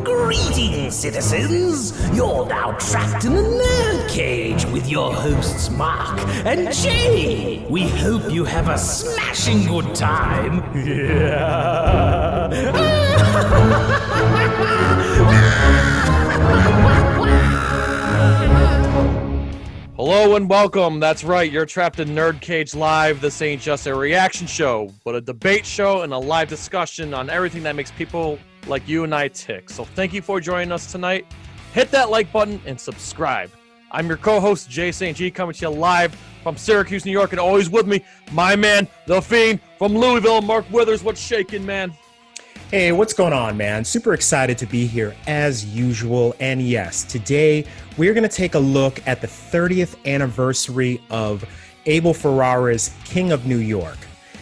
Greetings, citizens! You're now trapped in the nerd cage with your hosts Marq and Jay. We hope you have a smashing good time. Hello and welcome. That's right, you're trapped in NerdCage Live. This ain't just a reaction show, but a debate show and a live discussion on everything that makes people like you and I tick. So thank you for joining us tonight. Hit that like button and subscribe. I'm your co-host, Jay St. G, coming to you live from Syracuse, New York, and always with me, my man, the Fiend from Louisville, Mark Withers. What's shaking, man? Hey, what's going on, man? Super excited to be here as usual. And yes, today we're going to take a look at the 30th anniversary of Abel Ferrara's King of New York.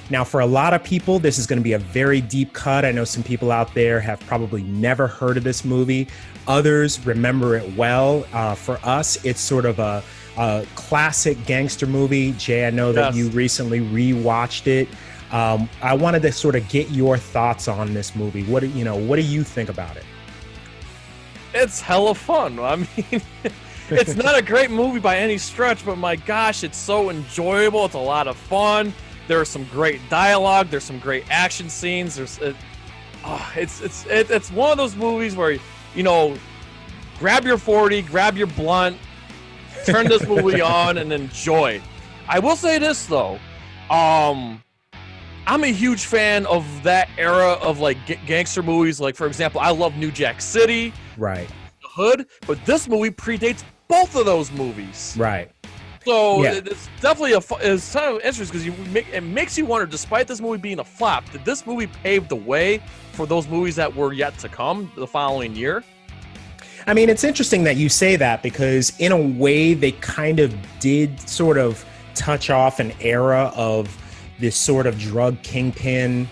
Now, for a lot of people, this is going to be a very deep cut. I know some people out there have probably never heard of this movie. Others remember it well. For us, it's sort of a classic gangster movie. Jay, I know that you recently rewatched it. I wanted to sort of get your thoughts on this movie. What do you think about it? It's hella fun. I mean, it's not a great movie by any stretch, but my gosh, it's so enjoyable. It's a lot of fun. There's some great dialogue. There's some great action scenes. It's one of those movies where, you know, grab your 40, grab your blunt, turn this movie on, and enjoy. I will say this though, I'm a huge fan of that era of like gangster movies. Like, for example, I love New Jack City, right? The Hood, but this movie predates both of those movies, right? So it's definitely it's kind of interesting because it makes you wonder, despite this movie being a flop, did this movie pave the way for those movies that were yet to come the following year? I mean, it's interesting that you say that because in a way they kind of did sort of touch off an era of this sort of drug kingpin,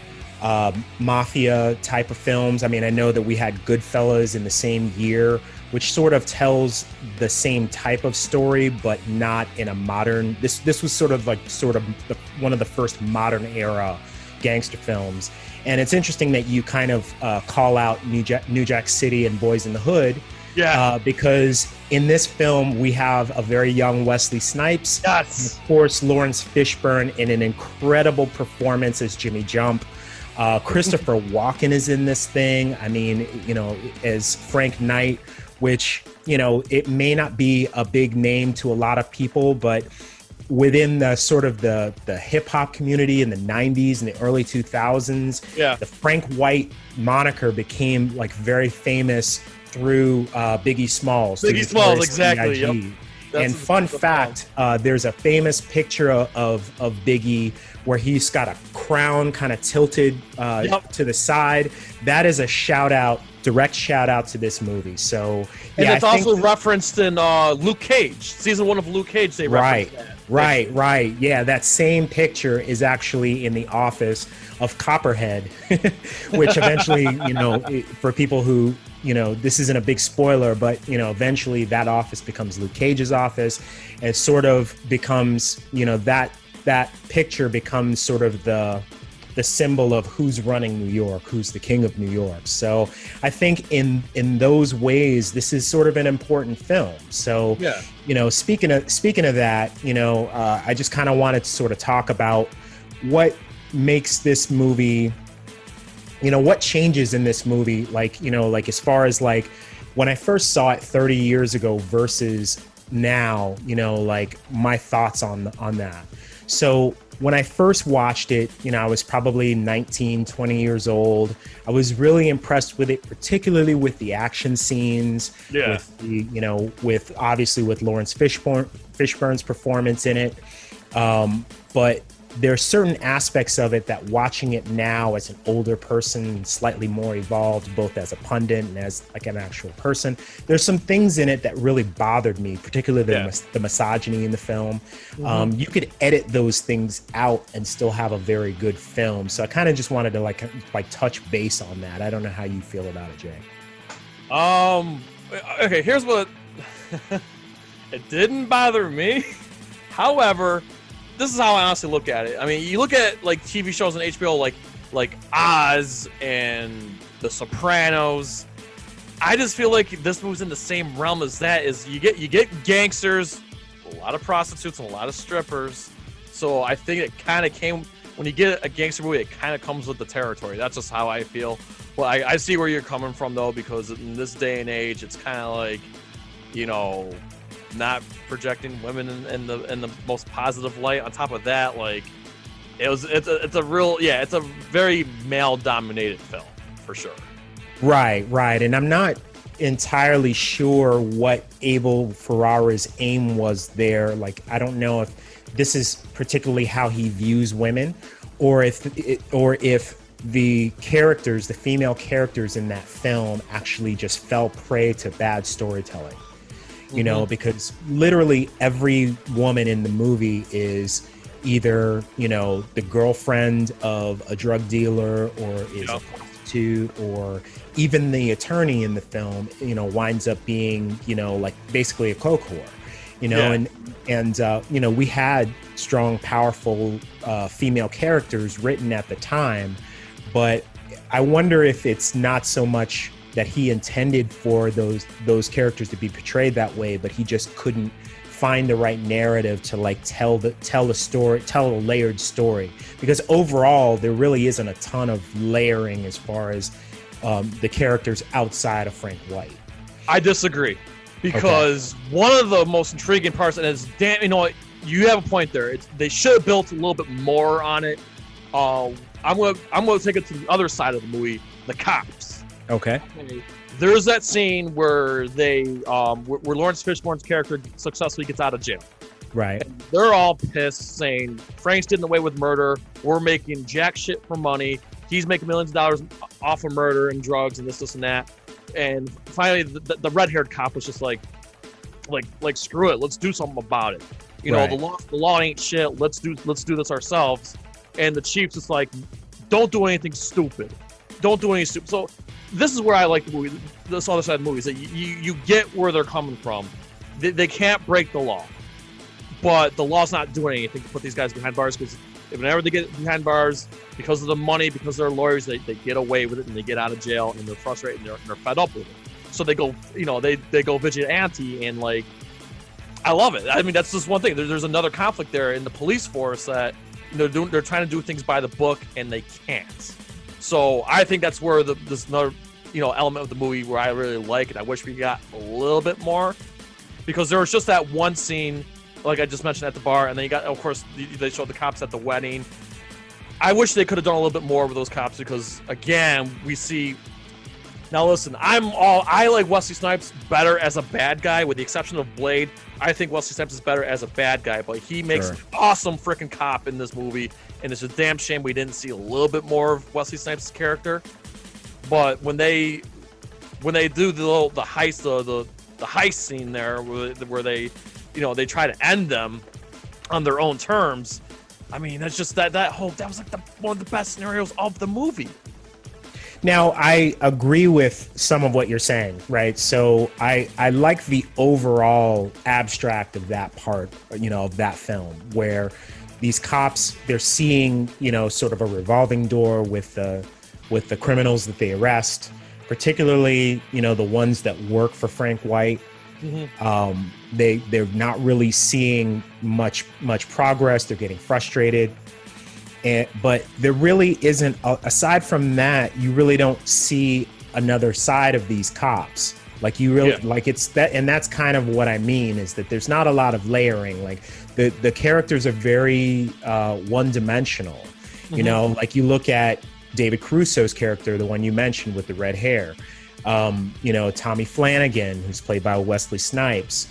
mafia type of films. I mean, I know that we had Goodfellas in the same year, which sort of tells the same type of story, but not in a modern. This was sort of one of the first modern era gangster films. And it's interesting that you kind of call out New Jack City and Boys in the Hood. Yeah. Because in this film, we have a very young Wesley Snipes. Yes. And of course, Laurence Fishbourne in an incredible performance as Jimmy Jump. Christopher Walken is in this thing. I mean, you know, as Frank Knight, which, you know, it may not be a big name to a lot of people, but within the sort of the hip hop community in the 90s and the early 2000s, the Frank White moniker became like very famous through Biggie Smalls. Biggie Smalls, exactly. Yep. And fun fact, there's a famous picture of Biggie where he's got a crown kind of tilted to the side. That is a direct shout out to this movie. So, and it's also referenced in Luke Cage, season 1 of Luke Cage. They referenced that. Right. Yeah, that same picture is actually in the office of Copperhead, which eventually, you know, for people who, you know, this isn't a big spoiler, but, you know, eventually that office becomes Luke Cage's office and sort of becomes, you know, that picture becomes sort of the symbol of who's running New York, who's the king of New York. So I think in those ways, this is sort of an important film. So, you know, speaking of that, you know, I just kind of wanted to sort of talk about what makes this movie, you know, what changes in this movie, like, you know, like as far as like when I first saw it 30 years ago versus now, you know, like my thoughts on that. So when I first watched it, you know, I was probably 19, 20 years old. I was really impressed with it, particularly with the action scenes, with the, you know, with obviously with Laurence Fishburne's performance in it. But there are certain aspects of it that watching it now as an older person, slightly more evolved, both as a pundit and as like an actual person, there's some things in it that really bothered me, particularly the misogyny in the film. You could edit those things out and still have a very good film. So I kind of just wanted to like touch base on that. I don't know how you feel about it, Jay. Okay, here's what it didn't bother me. However, this is how I honestly look at it. I mean, you look at like TV shows on HBO, like like Oz and The Sopranos. I just feel like this movie's in the same realm as that. Is you get gangsters, a lot of prostitutes, and a lot of strippers. So I think it kind of came when you get a gangster movie. It kind of comes with the territory. That's just how I feel. Well, I see where you're coming from though, because in this day and age, it's kind of like, you know, not projecting women in the most positive light. On top of that, like it's a very male dominated film for sure. Right. And I'm not entirely sure what Abel Ferrara's aim was there. Like, I don't know if this is particularly how he views women, or if the characters, the female characters in that film actually just fell prey to bad storytelling. You know, because literally every woman in the movie is either, you know, the girlfriend of a drug dealer, or is a prostitute, or even the attorney in the film, you know, winds up being, you know, like basically a coke whore, you know, and you know, we had strong, powerful female characters written at the time, but I wonder if it's not so much that he intended for those characters to be portrayed that way, but he just couldn't find the right narrative to like tell a layered story, because overall there really isn't a ton of layering as far as the characters outside of Frank White. I disagree, because one of the most intriguing parts, and it's damn, you know what, you have a point there. They should have built a little bit more on it. I'm gonna take it to the other side of the movie, the cops. Okay. There's that scene where where Laurence Fishbourne's character successfully gets out of jail. Right. And they're all pissed, saying Frank's getting away with murder. We're making jack shit for money. He's making millions of dollars off of murder and drugs and this and that. And finally, the red-haired cop was just like screw it, let's do something about it. You know, the law ain't shit. Let's do this ourselves. And the chief's just like, don't do anything stupid. Don't do anything stupid. So this is where I like the movie. This other side of the movie is that you get where they're coming from. They can't break the law, but the law's not doing anything to put these guys behind bars, because whenever they get behind bars, because of the money, because they're lawyers, they get away with it and they get out of jail and they're frustrated and they're fed up with it. So they go, you know, they go vigilante, and like, I love it. I mean, that's just one thing. There's another conflict there in the police force that they're trying to do things by the book and they can't. So I think that's where this another, you know, element of the movie where I really like it. I wish we got a little bit more, because there was just that one scene, like I just mentioned, at the bar, and then you got, of course, they showed the cops at the wedding. I wish they could have done a little bit more with those cops, because again, we see. Now listen, I like Wesley Snipes better as a bad guy, with the exception of Blade. I think Wesley Snipes is better as a bad guy, but he makes an awesome freaking cop in this movie, and it's a damn shame we didn't see a little bit more of Wesley Snipes' character. But when they do the heist, the heist scene there, where they, you know, they try to end them on their own terms. I mean, that's just that was like one of the best scenarios of the movie. Now, I agree with some of what you're saying, right? So I like the overall abstract of that part, you know, of that film, where these cops, they're seeing, you know, sort of a revolving door with the criminals that they arrest, particularly, you know, the ones that work for Frank White. Mm-hmm. They're not really seeing much progress. They're getting frustrated. But there really isn't, aside from that, you really don't see another side of these cops. Like you really, like it's that, and that's kind of what I mean, is that there's not a lot of layering. Like the characters are very one-dimensional. You know, like you look at David Caruso's character, the one you mentioned with the red hair. You know, Tommy Flanagan, who's played by Wesley Snipes.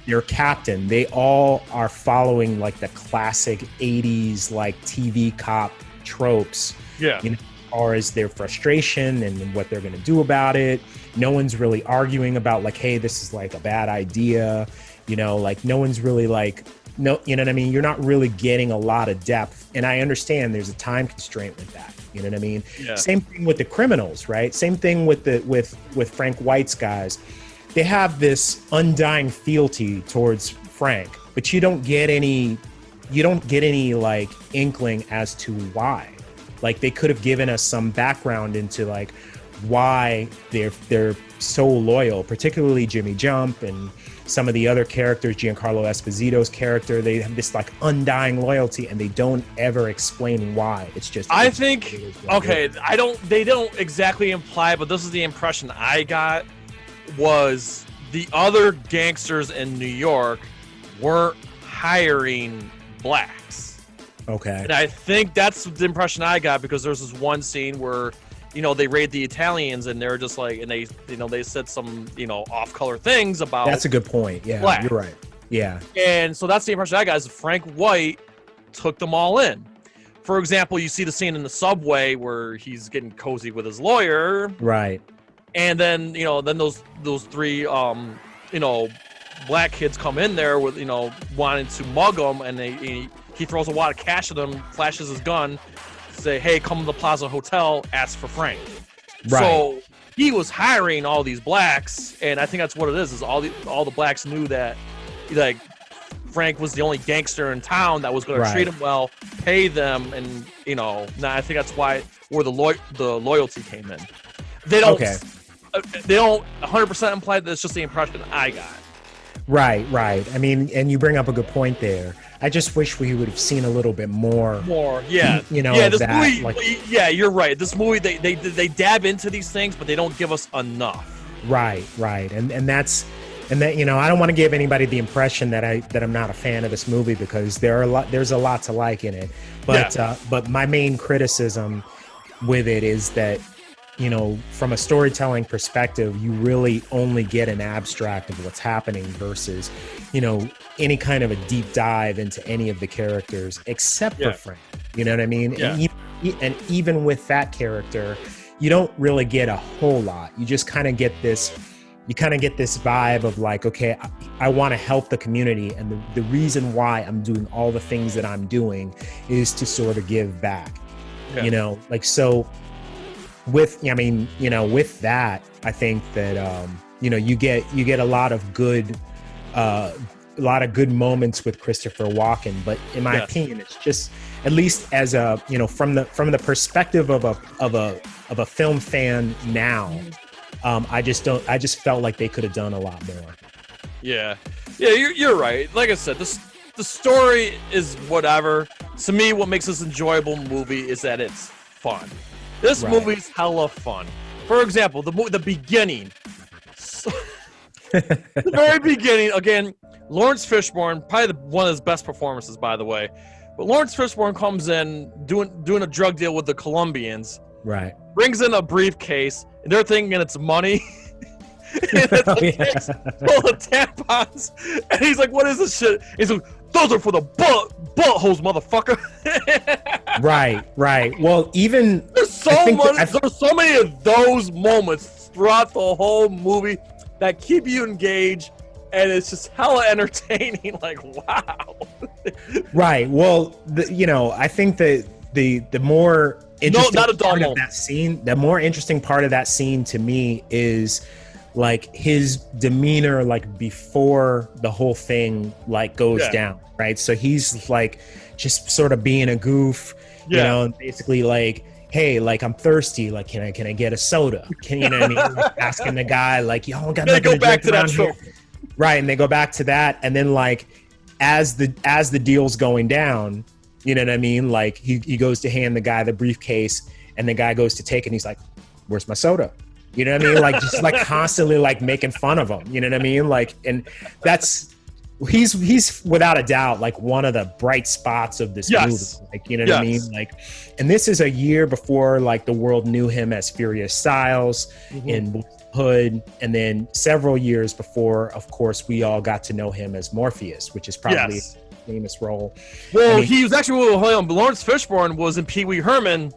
Your captain, they all are following like the classic 80s like TV cop tropes. You know, as far as their frustration and what they're going to do about it. No one's really arguing about like, hey, this is like a bad idea. You know, like no one's really like, no, you know what I mean? You're not really getting a lot of depth. And I understand there's a time constraint with that. You know what I mean? Same thing with the criminals, right? Same thing with with Frank White's guys. They have this undying fealty towards Frank, but you don't get any like inkling as to why. Like they could have given us some background into like why they're so loyal, particularly Jimmy Jump and some of the other characters, Giancarlo Esposito's character. They have this like undying loyalty, and they don't ever explain why. It's just they don't exactly imply, but this is the impression I got, was the other gangsters in New York weren't hiring blacks. Okay. And I think that's the impression I got, because there's this one scene where, you know, they raid the Italians and they're just like, and they, you know, they said some, you know, off-color things about. That's a good point. Yeah, black. You're right. Yeah. And so that's the impression I got, is Frank White took them all in. For example, you see the scene in the subway where he's getting cozy with his lawyer. Right. And then, you know, then those three, you know, black kids come in there with, you know, wanting to mug him, and he throws a wad of cash at them, flashes his gun, say, hey, come to the Plaza Hotel, ask for Frank. Right. So he was hiring all these blacks, and I think that's what it is all the blacks knew that, like, Frank was the only gangster in town that was going to treat him well, pay them, and, you know, I think that's where the loyalty came in. They don't 100% imply that. It's just the impression I got. Right. I mean, and you bring up a good point there. I just wish we would have seen a little bit more. Yeah. You know, yeah, this that, movie, like, yeah, you're right. This movie, they dab into these things, but they don't give us enough. Right. And that, you know, I don't want to give anybody the impression that I'm not a fan of this movie, because there's a lot to like in it. But my main criticism with it is that, you know, from a storytelling perspective, you really only get an abstract of what's happening versus, you know, any kind of a deep dive into any of the characters except for Frank. You know what I mean? Yeah. And even with that character, you don't really get a whole lot. You just kind of get this vibe of like, okay, I want to help the community, and the reason why I'm doing all the things that I'm doing is to sort of give back. You know, like, so with that, I think that you know, you get a lot of good moments with Christopher Walken, but in my opinion, it's just, at least as a, you know, from the perspective of a film fan now, I just felt like they could have done a lot more. Yeah, you're right. Like I said, the story is whatever. To me, what makes this enjoyable movie is that it's fun. This movie's hella fun. For example, the beginning. The very beginning, again, Laurence Fishbourne, probably one of his best performances, by the way. But Laurence Fishbourne comes in doing a drug deal with the Colombians. Right. Brings in a briefcase, and they're thinking it's money. And it's a case full of tampons. And he's like, what is this shit? He's like, those are for the buttholes, motherfucker. Right. Well, even there's so many of those moments throughout the whole movie that keep you engaged, and it's just hella entertaining. Like, wow. Right. Well, you know, I think that the more interesting part of that scene, the more interesting part of that scene to me is like his demeanor, like before the whole thing like goes down, right? So he's like just sort of being a goof, you know, and basically like, hey, like, I'm thirsty, like, can I get a soda? You know what I mean? Like, asking the guy, like, yo, got nothing to drink around here. Right, and they go back to that, and then like as the deal's going down, you know what I mean? Like he goes to hand the guy the briefcase, and the guy goes to take it, and he's like, where's my soda? You know what I mean? Like, just like constantly like making fun of him. You know what I mean? Like, and he's without a doubt like one of the bright spots of this movie. Like, you know what I mean? Like, and this is a year before like the world knew him as Furious Styles in Hood, and then several years before, of course, we all got to know him as Morpheus, which is probably a famous role. Well, I mean, he was actually Laurence Fishbourne was in Pee Wee Herman.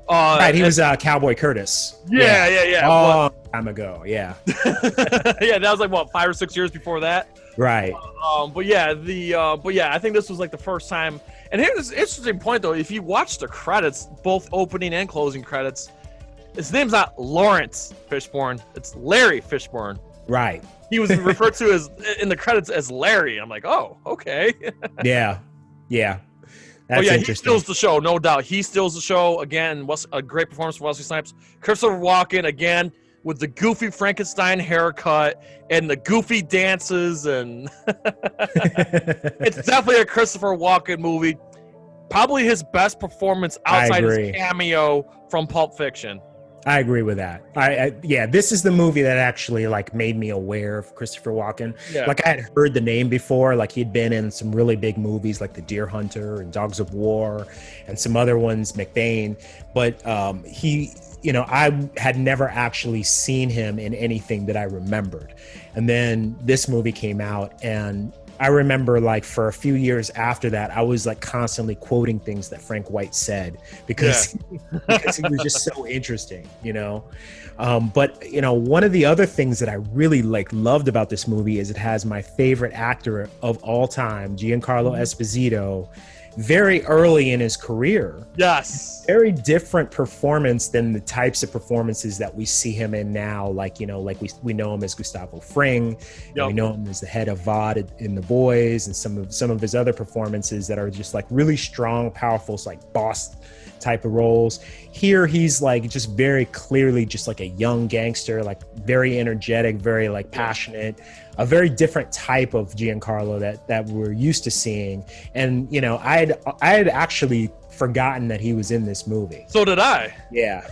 Right, he was Cowboy Curtis. Yeah. Long time ago, yeah. Yeah, that was like what, 5 or 6 years before that. Right. But I think this was like the first time. And here's an interesting point though: if you watch the credits, both opening and closing credits, his name's not Laurence Fishbourne; it's Larry Fishbourne. Right. He was referred to as in the credits as Larry. I'm like, oh, okay. Yeah. That's he interesting. steals the show, no doubt. He steals the show again. A great performance from Wesley Snipes. Christopher Walken again with the goofy Frankenstein haircut and the goofy dances, and it's definitely a Christopher Walken movie. Probably his best performance outside his cameo from Pulp Fiction. I agree with that. Yeah, this is the movie that actually like made me aware of Christopher Walken. Yeah. Like I had heard the name before, like he'd been in some really big movies like The Deer Hunter and Dogs of War and some other ones, McBain. But I had never actually seen him in anything that I remembered. And then this movie came out, and I remember like for a few years after that, I was like constantly quoting things that Frank White said because he was just so interesting, But one of the other things that I really loved about this movie is it has my favorite actor of all time, Giancarlo Esposito, very early in his career. Yes. Very different performance than the types of performances that we see him in now. Like, we know him as Gustavo Fring. Yep. We know him as the head of VOD in The Boys, and some of his other performances that are just like really strong, powerful, like boss type of roles. Here he's like just very clearly just like a young gangster, like very energetic, very like passionate, a very different type of Giancarlo that we're used to seeing. And I had actually forgotten that he was in this movie. So did I. Yeah.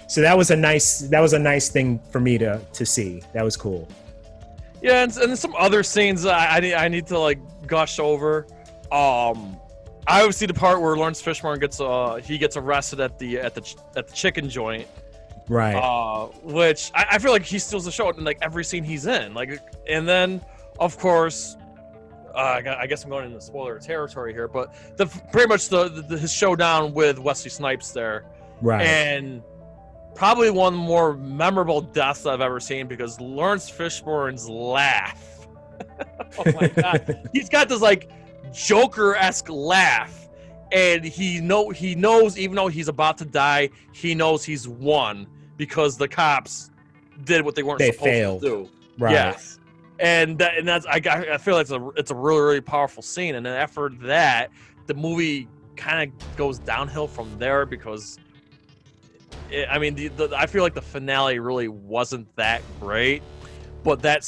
So that was a nice thing for me to see. That was cool. Yeah, and some other scenes I need to like gush over. I always see the part where Laurence Fishbourne gets arrested at the chicken joint, right? Which I feel like he steals the show in like every scene he's in. Like, and then of course, I guess I'm going into spoiler territory here, but pretty much his showdown with Wesley Snipes there, right? And probably one of the more memorable deaths I've ever seen, because Laurence Fishburne's laugh. Oh my god, he's got this like Joker-esque laugh, and he knows, even though he's about to die, he knows he's won because the cops did what they weren't supposed to do. Right. Yes, and that's I feel like it's a really, really powerful scene. And then after that, the movie kind of goes downhill from there, because I feel like the finale really wasn't that great, but that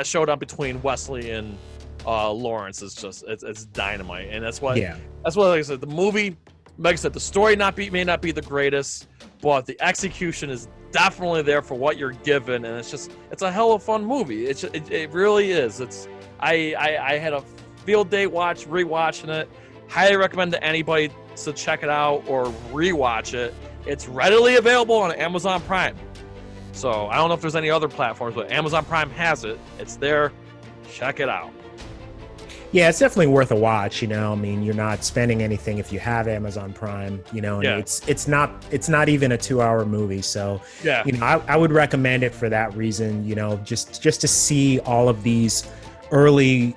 showdown between Wesley and Laurence is just it's dynamite. And that's what like I said, the movie, like I said, the story may not be the greatest, but the execution is definitely there for what you're given, and it's a hell of a fun movie. It really is. I had a field day rewatching it. Highly recommend to anybody to check it out or rewatch it. It's readily available on Amazon Prime. So I don't know if there's any other platforms, but Amazon Prime has it. It's there. Check it out. Yeah, it's definitely worth a watch. You're not spending anything if you have Amazon Prime. And it's not even a 2-hour movie. So yeah, I would recommend it for that reason. Just to see all of these early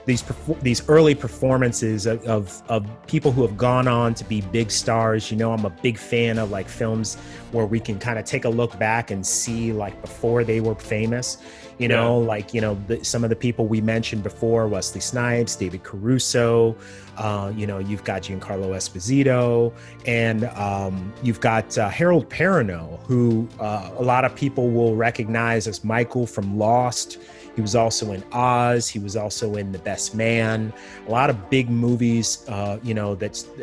these early performances of people who have gone on to be big stars. I'm a big fan of like films where we can kind of take a look back and see like before they were famous. Some of the people we mentioned before, Wesley Snipes, David Caruso, you've got Giancarlo Esposito, and you've got Harold Perrineau, who a lot of people will recognize as Michael from Lost. He was also in Oz. He was also in The Best Man. A lot of big movies, a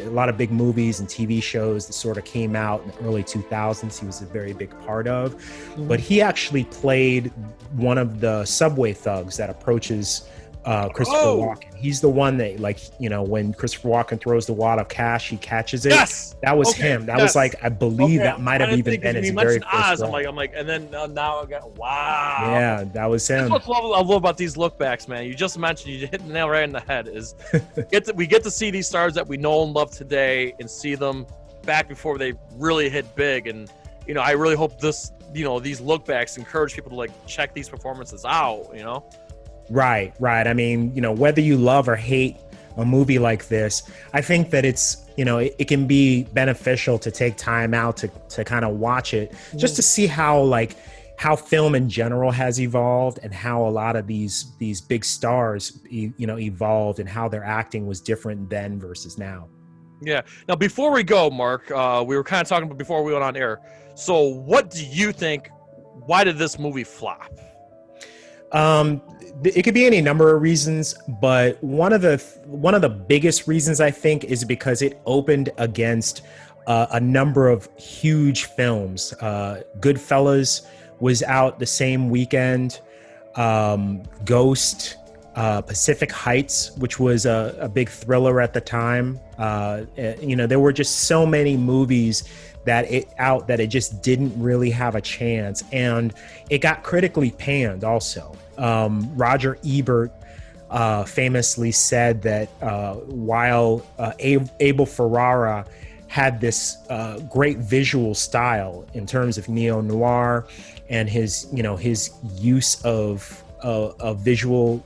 lot of big movies and TV shows that sort of came out in the early 2000s. He was a very big part of. Mm-hmm. But he actually played one of the subway thugs that approaches Christopher Walken. He's the one that, when Christopher Walken throws the wad of cash, he catches it. Yes, that was him. That was like, I believe that might have even been his very first Oz, role. I'm like, and then now I got wow. Yeah, that was him. That's what I love about these lookbacks, man. You just mentioned, you hit the nail right in the head. Is we get to see these stars that we know and love today, and see them back before they really hit big. And I really hope these lookbacks encourage people to like check these performances out. Right. I mean, whether you love or hate a movie like this, I think that it's, it can be beneficial to take time out to kind of watch it, just to see how, like, how film in general has evolved and how a lot of these big stars, evolved, and how their acting was different then versus now. Yeah. Now, before we go, Mark, we were kind of talking about before we went on air. So what do you think? Why did this movie flop? It could be any number of reasons, but one of the biggest reasons, I think, is because it opened against a number of huge films. Goodfellas was out the same weekend. Ghost, Pacific Heights, which was a big thriller at the time. There were just so many movies that it just didn't really have a chance, and it got critically panned also. Roger Ebert famously said that while Abel Ferrara had this great visual style in terms of neo-noir and his use of visual,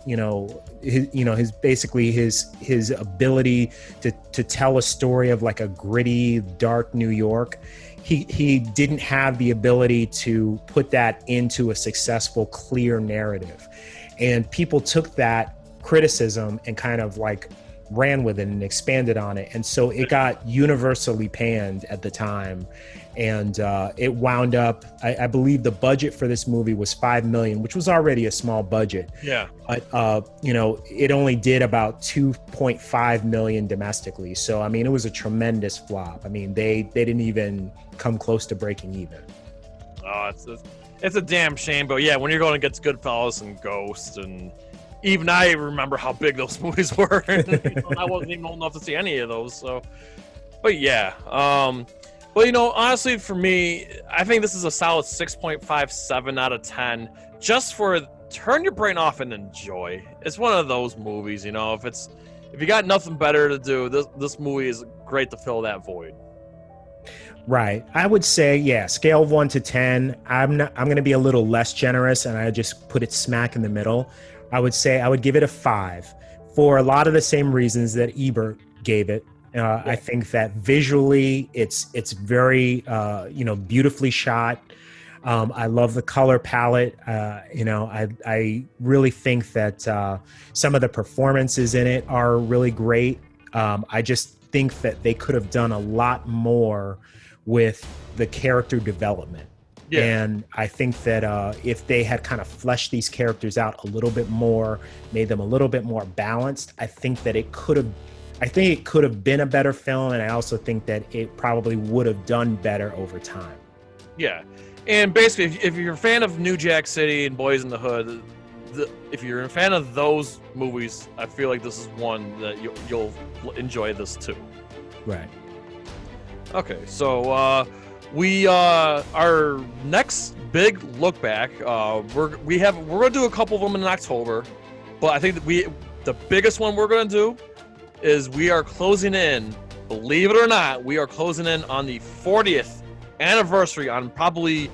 his ability to tell a story of like a gritty, dark New York. He didn't have the ability to put that into a successful, clear narrative. And people took that criticism and kind of like ran with it and expanded on it. And so it got universally panned at the time. And it wound up, I believe the budget for this movie was $5 million, which was already a small budget. Yeah. But, it only did about $2.5 million domestically. So, I mean, it was a tremendous flop. I mean, they didn't even come close to breaking even. Oh, it's a damn shame. But yeah, when you're going against Goodfellas and Ghost, and even I remember how big those movies were. I wasn't even old enough to see any of those. So, but yeah. Well, honestly, for me, I think this is a solid 6.57 out of 10. Just for turn your brain off and enjoy. It's one of those movies, if you got nothing better to do, this movie is great to fill that void. Right. I would say, yeah, scale of 1 to 10. I'm going to be a little less generous, and I just put it smack in the middle. I would say I would give it a 5 for a lot of the same reasons that Ebert gave it. I think that visually it's very beautifully shot. I love the color palette. I really think that some of the performances in it are really great. I just think that they could have done a lot more with the character development. Yeah. And I think that if they had kind of fleshed these characters out a little bit more, made them a little bit more balanced, I think it could have been a better film, and I also think that it probably would have done better over time. Yeah. And basically, if you're a fan of New Jack City and Boys in the Hood, if you're a fan of those movies, I feel like this is one that you'll enjoy this too. Right. Okay, so our next big look back, we're gonna do a couple of them in October, but I think that the biggest one we're gonna do is we are closing in, believe it or not, we are closing in on the 40th anniversary on probably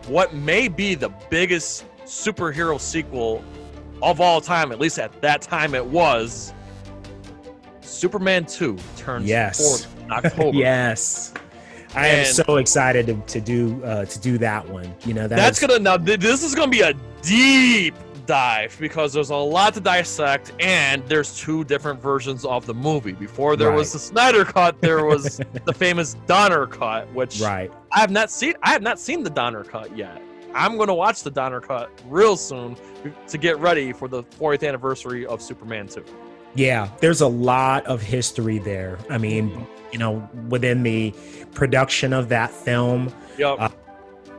what may be the biggest superhero sequel of all time, at least at that time it was. Superman 2 turns 40 in October. Yes. I am so excited to do that one. This is gonna be a deep dive because there's a lot to dissect, and there's two different versions of the movie. Before there was the Snyder cut, there was the famous Donner cut, which I have not seen the Donner cut yet. I'm going to watch the Donner cut real soon to get ready for the 40th anniversary of Superman 2. Yeah, there's a lot of history there. I mean, within the production of that film,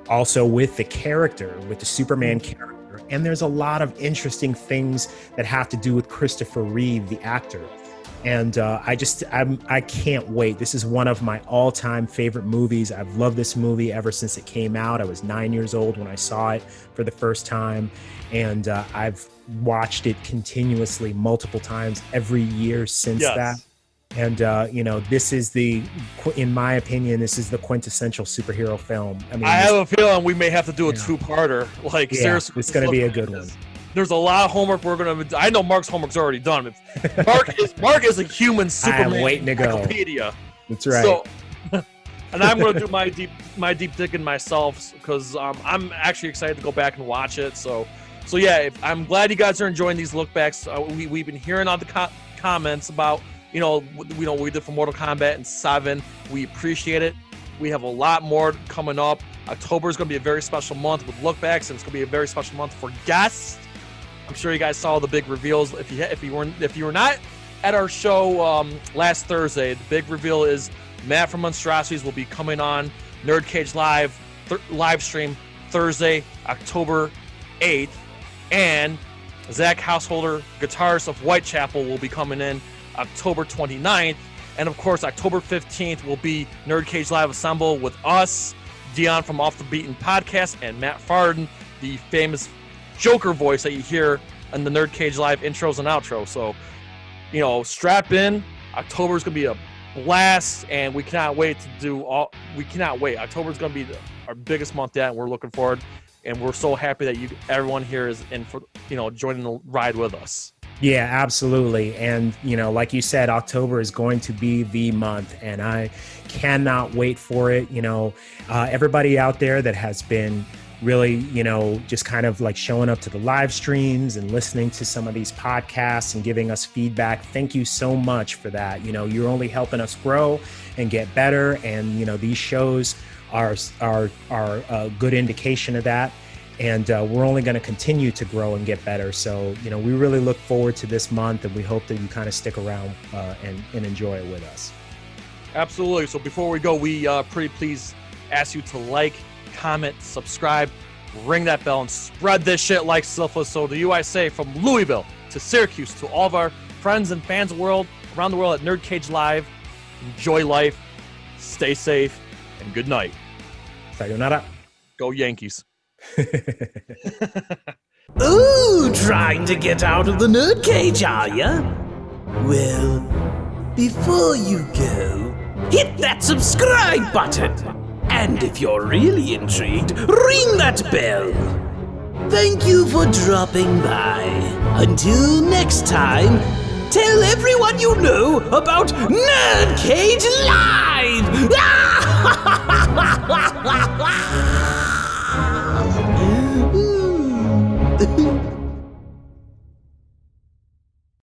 also with the character, with the Superman character. And there's a lot of interesting things that have to do with Christopher Reeve, the actor. And I can't wait. This is one of my all-time favorite movies. I've loved this movie ever since it came out. I was 9 years old when I saw it for the first time. And I've watched it continuously multiple times every year since that. And, this is in my opinion, this is the quintessential superhero film. I mean, I have a feeling we may have to do a two-parter. Seriously. It's going to be a good one. There's a lot of homework we're going to. I know Mark's homework's already done. Mark is a human Superman. I'm waiting to go. Wikipedia. That's right. So, And I'm going to do my deep digging myself because I'm actually excited to go back and watch it. So yeah, I'm glad you guys are enjoying these lookbacks. We've been hearing all the comments about, what we did for Mortal Kombat and 7. We appreciate it. We have a lot more coming up. October is going to be a very special month with lookbacks, and it's going to be a very special month for guests. I'm sure you guys saw the big reveals. If you were not at our show last Thursday, the big reveal is Matt from Monstrosities will be coming on NerdCage live stream Thursday, October 8th, and Zach Householder, guitarist of Whitechapel, will be coming in October 29th. And of course, October 15th will be NerdCage Live Assemble with us, Dion from Off the Beaten Podcast, and Matt Farden, the famous Joker voice that you hear in the NerdCage Live intros and outros. So, strap in. October is going to be a blast, and we cannot wait to do all. We cannot wait. October is going to be our biggest month yet, and we're looking forward. And we're so happy that everyone here is in for joining the ride with us. Yeah, absolutely. And, like you said, October is going to be the month, and I cannot wait for it. Everybody out there that has been really, just kind of like showing up to the live streams and listening to some of these podcasts and giving us feedback. Thank you so much for that. You're only helping us grow and get better. And, these shows are a good indication of that. And we're only going to continue to grow and get better. So, we really look forward to this month, and we hope that you kind of stick around and enjoy it with us. Absolutely. So before we go, we pretty please ask you to like, comment, subscribe, ring that bell, and spread this shit like syphilis. So the USA, from Louisville to Syracuse to all of our friends and fans around the world at NerdCage Live, enjoy life, stay safe, and good night. Sayonara. Go Yankees. Ooh, trying to get out of the nerd cage, are ya? Well, before you go, hit that subscribe button. And if you're really intrigued, ring that bell. Thank you for dropping by. Until next time, tell everyone you know about NerdCage Live!